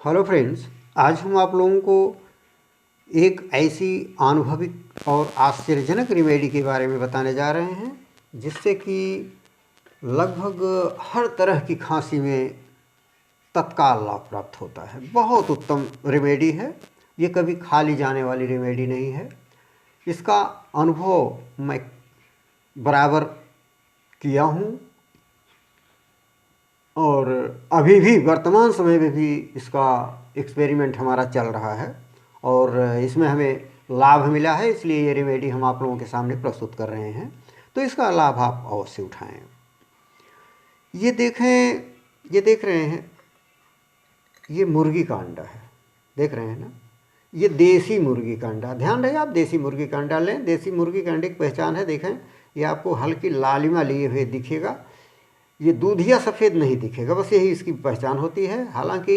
Hello friends, आज हम आप लोगों को एक ऐसी अनुभविक और आश्चर्यजनक रेमेडी के बारे में बताने जा रहे हैं जिससे कि लगभग हर तरह की खांसी में तत्काल लाभ प्राप्त होता है। बहुत उत्तम रेमेडी है। ये कभी खाली जाने वाली रेमेडी नहीं है। इसका अनुभव मैं बराबर किया हूँ और अभी भी वर्तमान समय में भी इसका एक्सपेरिमेंट हमारा चल रहा है और इसमें हमें लाभ मिला है, इसलिए ये रेमेडी हम आप लोगों के सामने प्रस्तुत कर रहे हैं। तो इसका लाभ आप अवश्य उठाएं। ये देखें, ये देख रहे हैं, ये मुर्गी का अंडा है, देख रहे हैं ना। ये देसी मुर्गी का अंडा, ध्यान रहे आप देसी मुर्गी का अंडा लें। देसी मुर्गी के अंडे की पहचान है, देखें ये आपको हल्की लालिमा लिए हुए दिखेगा, ये दूधिया सफ़ेद नहीं दिखेगा, बस यही इसकी पहचान होती है। हालांकि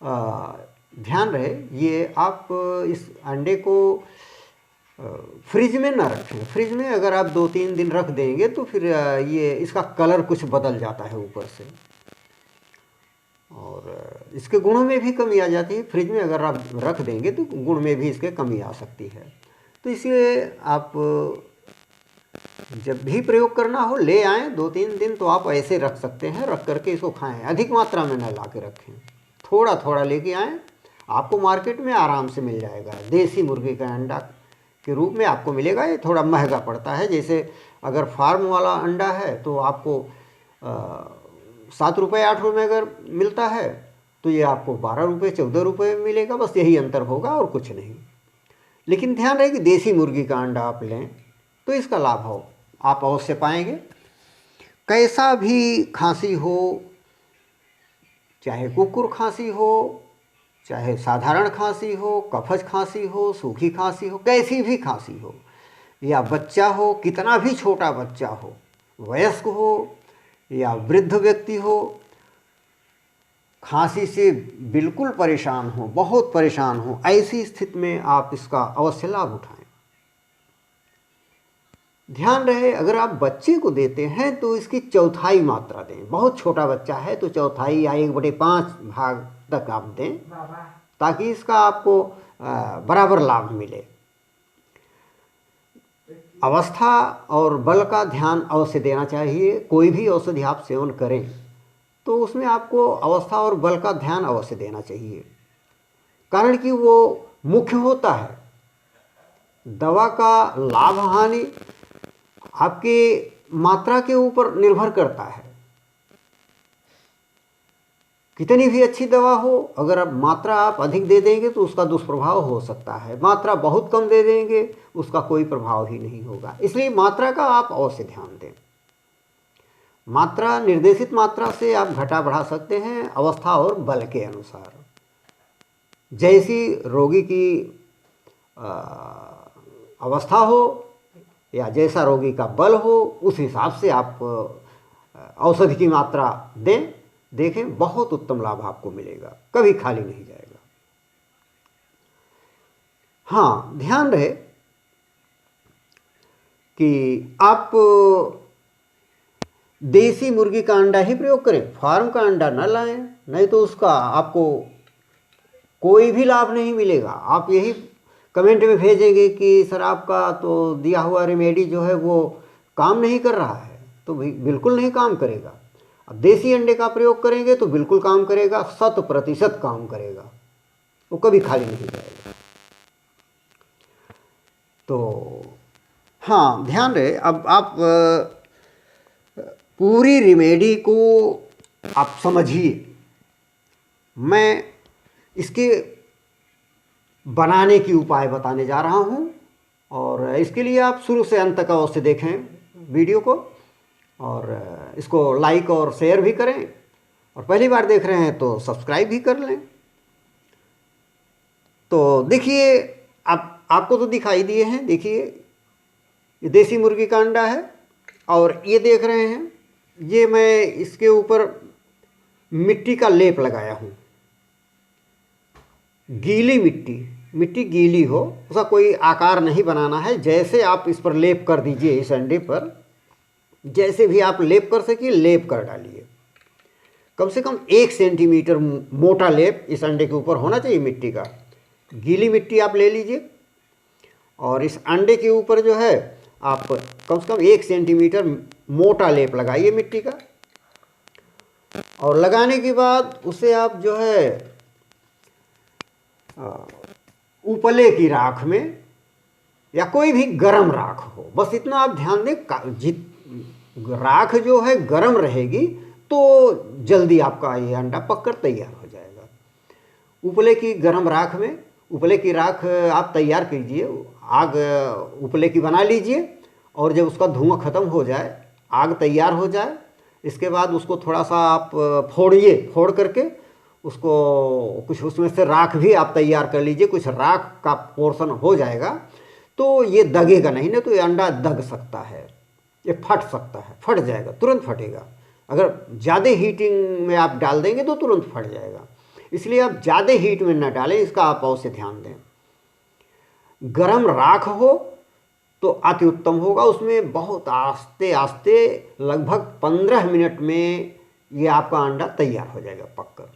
ध्यान रहे ये आप इस अंडे को फ्रिज में ना रखें। फ्रिज में अगर आप 2-3 दिन रख देंगे तो फिर ये इसका कलर कुछ बदल जाता है ऊपर से और इसके गुणों में भी कमी आ जाती है। फ्रिज में अगर आप रख देंगे तो गुण में भी इसके कमी आ सकती है। तो इसलिए आप जब भी प्रयोग करना हो ले आएँ, 2-3 दिन तो आप ऐसे रख सकते हैं, रख करके इसको खाएं। अधिक मात्रा में न ला के रखें, थोड़ा थोड़ा लेके आएँ, आपको मार्केट में आराम से मिल जाएगा। देसी मुर्गी का अंडा के रूप में आपको मिलेगा। ये थोड़ा महंगा पड़ता है, जैसे अगर फार्म वाला अंडा है तो आपको 7 रुपये 8 रुपये अगर मिलता है तो ये आपको 12 रुपये 14 रुपये में मिलेगा। बस यही अंतर होगा और कुछ नहीं। लेकिन ध्यान रहे कि देसी मुर्गी का अंडा आप लें तो इसका लाभ हो आप अवश्य पाएंगे। कैसा भी खांसी हो, चाहे कुकुर खांसी हो, चाहे साधारण खांसी हो, कफज खांसी हो, सूखी खांसी हो, कैसी भी खांसी हो, या बच्चा हो, कितना भी छोटा बच्चा हो, वयस्क हो या वृद्ध व्यक्ति हो, खांसी से बिल्कुल परेशान हो, बहुत परेशान हो, ऐसी स्थिति में आप इसका अवश्य लाभ उठाएं। ध्यान रहे अगर आप बच्चे को देते हैं तो इसकी चौथाई मात्रा दें। बहुत छोटा बच्चा है तो चौथाई या 1/5 भाग तक आप दें ताकि इसका आपको बराबर लाभ मिले। अवस्था और बल का ध्यान अवश्य देना चाहिए। कोई भी औषधि आप सेवन करें तो उसमें आपको अवस्था और बल का ध्यान अवश्य देना चाहिए, कारण कि वो मुख्य होता है। दवा का लाभ हानि आपके मात्रा के ऊपर निर्भर करता है। कितनी भी अच्छी दवा हो, अगर आप मात्रा आप अधिक दे देंगे तो उसका दुष्प्रभाव हो सकता है। मात्रा बहुत कम दे देंगे उसका कोई प्रभाव ही नहीं होगा। इसलिए मात्रा का आप अवश्य ध्यान दें। मात्रा निर्देशित मात्रा से आप घटा बढ़ा सकते हैं अवस्था और बल के अनुसार। जैसी रोगी की अवस्था हो या जैसा रोगी का बल हो उस हिसाब से आप औषधि की मात्रा दें। देखें बहुत उत्तम लाभ आपको मिलेगा, कभी खाली नहीं जाएगा। हाँ, ध्यान रहे कि आप देसी मुर्गी का अंडा ही प्रयोग करें, फार्म का अंडा न लाएं, नहीं तो उसका आपको कोई भी लाभ नहीं मिलेगा। आप यही कमेंट में भेजेंगे कि सर आपका तो दिया हुआ रेमेडी जो है वो काम नहीं कर रहा है, तो बिल्कुल नहीं काम करेगा। अब देसी अंडे का प्रयोग करेंगे तो बिल्कुल काम करेगा, 100% काम करेगा, वो कभी खाली नहीं जाएगा। तो हाँ, ध्यान रहे अब आप पूरी रेमेडी को आप समझिए। मैं इसके बनाने की उपाय बताने जा रहा हूँ और इसके लिए आप शुरू से अंत तक अवश्य देखें वीडियो को और इसको लाइक और शेयर भी करें और पहली बार देख रहे हैं तो सब्सक्राइब भी कर लें। तो देखिए आपको तो दिखाई दिए हैं, देखिए ये देसी मुर्गी का अंडा है और ये देख रहे हैं ये मैं इसके ऊपर मिट्टी का लेप लगाया हूँ। गीली मिट्टी गीली हो, उसका कोई आकार नहीं बनाना है। जैसे आप इस पर लेप कर दीजिए, इस अंडे पर जैसे भी आप लेप कर सकिए लेप कर डालिए। कम से कम 1 सेंटीमीटर मोटा लेप इस अंडे के ऊपर होना चाहिए मिट्टी का। गीली मिट्टी आप ले लीजिए और इस अंडे के ऊपर जो है आप कम से कम 1 सेंटीमीटर मोटा लेप लगाइए मिट्टी का। और लगाने के बाद उसे आप जो है उपले की राख में या कोई भी गरम राख हो, बस इतना आप ध्यान दें, राख जो है गरम रहेगी तो जल्दी आपका ये अंडा पककर तैयार हो जाएगा। उपले की गरम राख में, उपले की राख आप तैयार कीजिए, आग उपले की बना लीजिए और जब उसका धुआं ख़त्म हो जाए, आग तैयार हो जाए, इसके बाद उसको थोड़ा सा आप फोड़िए, फोड़ करके उसको कुछ उसमें से राख भी आप तैयार कर लीजिए, कुछ राख का पोर्शन हो जाएगा तो ये दगेगा नहीं, ना तो ये अंडा दग सकता है, ये फट सकता है, फट जाएगा, तुरंत फटेगा। अगर ज़्यादा हीटिंग में आप डाल देंगे तो तुरंत फट जाएगा, इसलिए आप ज़्यादा हीट में ना डालें, इसका आप अवश्य ध्यान दें। गरम राख हो तो अति उत्तम होगा, उसमें बहुत आस्ते आस्ते लगभग 15 मिनट में ये आपका अंडा तैयार हो जाएगा पककर।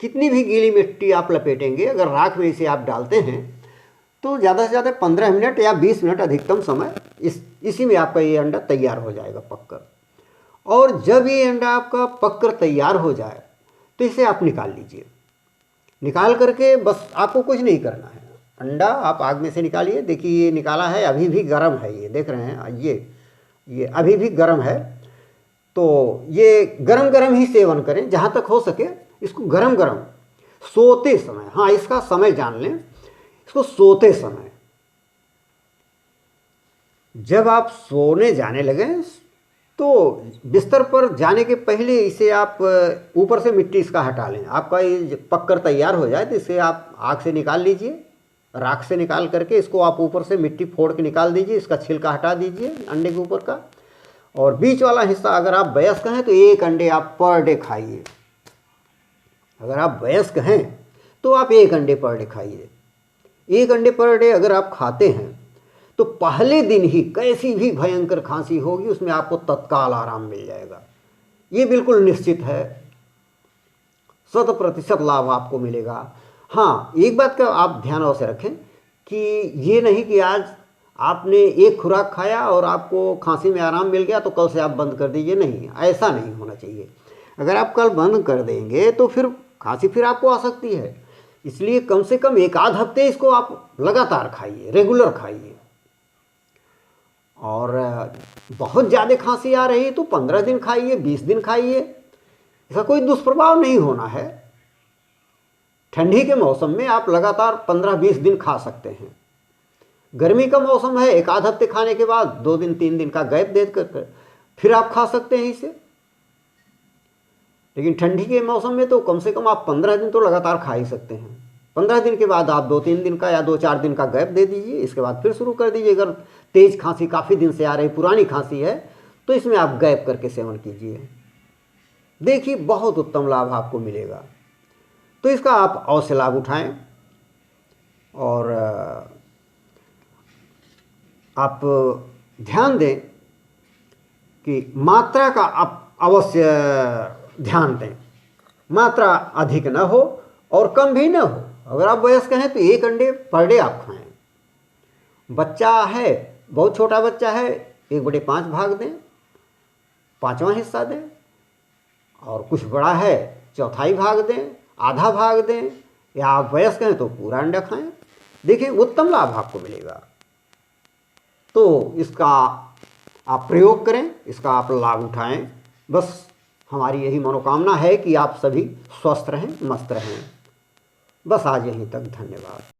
कितनी भी गीली मिट्टी आप लपेटेंगे, अगर राख में इसे आप डालते हैं तो ज़्यादा से ज़्यादा 15 मिनट या 20 मिनट अधिकतम समय इसी में आपका ये अंडा तैयार हो जाएगा पककर। और जब ये अंडा आपका पककर तैयार हो जाए तो इसे आप निकाल लीजिए। निकाल करके बस आपको कुछ नहीं करना है, अंडा आप आग में से निकालिए। देखिए ये निकाला है, अभी भी गर्म है, ये देख रहे हैं, ये अभी भी गर्म है। तो ये गरम गरम ही सेवन करें जहाँ तक हो सके, इसको गरम गरम सोते समय, हाँ इसका समय जान लें, इसको सोते समय, जब आप सोने जाने लगें तो बिस्तर पर जाने के पहले इसे आप ऊपर से मिट्टी इसका हटा लें। आपका ये पककर तैयार हो जाए तो इसे आप आग से निकाल लीजिए, राख से निकाल करके इसको आप ऊपर से मिट्टी फोड़ के निकाल दीजिए, इसका छिलका हटा दीजिए अंडे के ऊपर का। और बीच वाला हिस्सा, अगर आप वयस्क हैं तो 1 अंडे आप पर डे खाइए। अगर आप वयस्क हैं तो आप 1 अंडे पर डे खाइए। 1 अंडे पर डे अगर आप खाते हैं तो पहले दिन ही कैसी भी भयंकर खांसी होगी उसमें आपको तत्काल आराम मिल जाएगा, ये बिल्कुल निश्चित है, 100% लाभ आपको मिलेगा। हाँ, एक बात का आप ध्यान अवश्य रखें कि ये नहीं कि आज आपने एक खुराक खाया और आपको खांसी में आराम मिल गया तो कल से आप बंद कर दीजिए, नहीं, ऐसा नहीं होना चाहिए। अगर आप कल बंद कर देंगे तो फिर खांसी फिर आपको आ सकती है, इसलिए कम से कम 1 आध हफ्ते इसको आप लगातार खाइए, रेगुलर खाइए। और बहुत ज़्यादा खांसी आ रही है तो 15 दिन खाइए, 20 दिन खाइए, इसका कोई दुष्प्रभाव नहीं होना है। ठंडी के मौसम में आप लगातार 15-20 दिन खा सकते हैं। गर्मी का मौसम है, 1 आध हफ्ते खाने के बाद 2 दिन 3 दिन का गैप दे कर फिर आप खा सकते हैं इसे। लेकिन ठंडी के मौसम में तो कम से कम आप 15 दिन तो लगातार खा ही सकते हैं। 15 दिन के बाद आप 2-3 दिन का या 2-4 दिन का गैप दे दीजिए, इसके बाद फिर शुरू कर दीजिए। अगर तेज खांसी काफ़ी दिन से आ रही, पुरानी खांसी है, तो इसमें आप गैप करके सेवन कीजिए, देखिए बहुत उत्तम लाभ आपको मिलेगा। तो इसका आप अवश्य लाभ उठाएं और आप ध्यान दें कि मात्रा का आप अवश्य ध्यान दें, मात्रा अधिक न हो और कम भी न हो। अगर आप वयस्क हैं तो 1 अंडे पर डे आप खाएं। बच्चा है, बहुत छोटा बच्चा है, 1/5 भाग दें, 5वां हिस्सा दें। और कुछ बड़ा है, 1/4 भाग दें, आधा भाग दें। या आप वयस्क हैं तो पूरा अंडा खाएं, देखिए उत्तम लाभ आपको मिलेगा। तो इसका आप प्रयोग करें, इसका आप लाभ उठाएं। बस हमारी यही मनोकामना है कि आप सभी स्वस्थ रहें, मस्त रहें। बस आज यहीं तक, धन्यवाद।